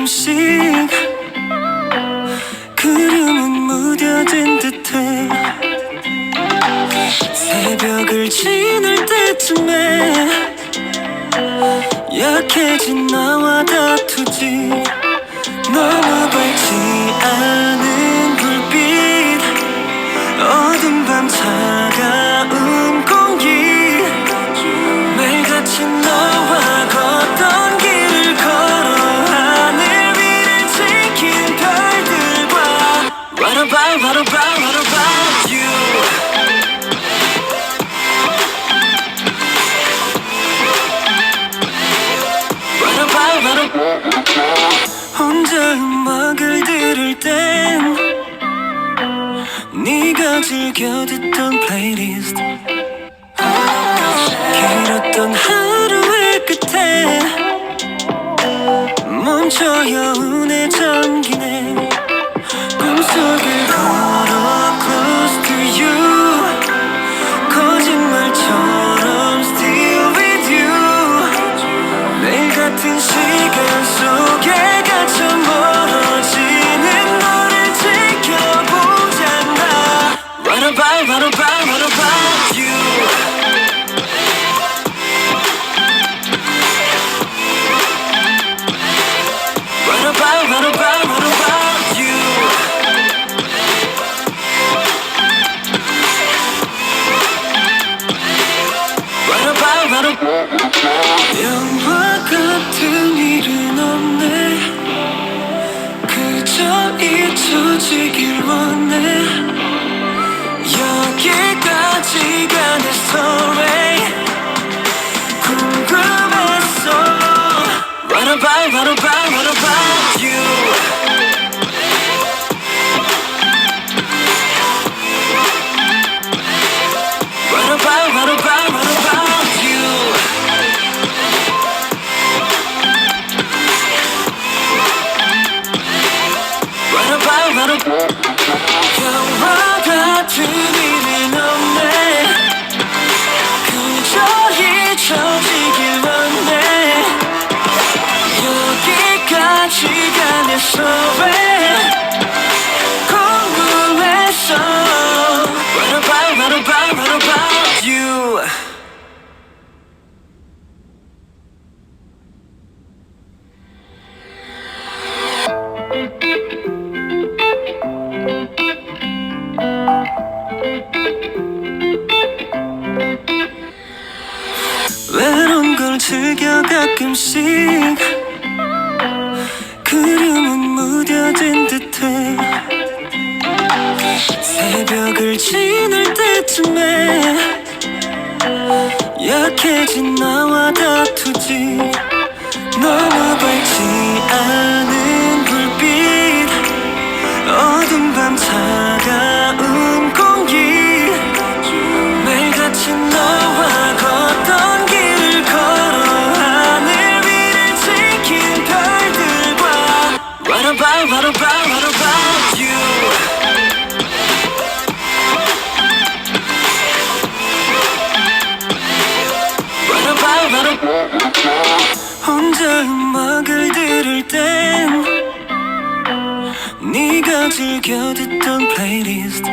가끔씩 그림은 무뎌진 듯해. 새벽을 지날 때쯤에 약해진 나와 다투지. 너무 밝지 않은 불빛, 어두운 밤 차가운 공기, 매일같이 너와 걷던 길을 걸어 하늘 위를 지킨 별들과 What about, what about, what about you? What about, what about 혼자 음악을 들을 땐 네가 즐겨 듣던 플레이리스트, 길었던 하루의 끝에 멈춰 여운에 잠기네. 꿈속을 걸어 close to you, 거짓말처럼 still with you. 매일 같은 시간 속에 갇혀 멀어지는 너를 지켜보잖아. What about, what about, what about you? What about, what about, what about you? What about, what about 영화 같은 일은 없네. 그저 잊혀지길 원해. 여기까지가 내 story. 궁금했어. What about, what about, what about you? What about, what about, what about you? What about, what about 영화 같은 일은 없네. 그저 잊혀지길 원해. 여기까지가 내 소회. 궁금했어. What about, what about, what about you? 외로운 걸 즐겨 가끔씩 그림은 무뎌진 듯해. 새벽을 지날 때쯤에 약해진 나와 다투지. 너무 밝지 않은 불빛, 어두운 밤 차가운 공기, 매일같이 너와 걷던 길을 걸어 하늘 위를 지킨 별들과 What about, what about, what about you? What about, what about 혼자 음악을 들을 땐 네가 즐겨 듣던 플레이리스트,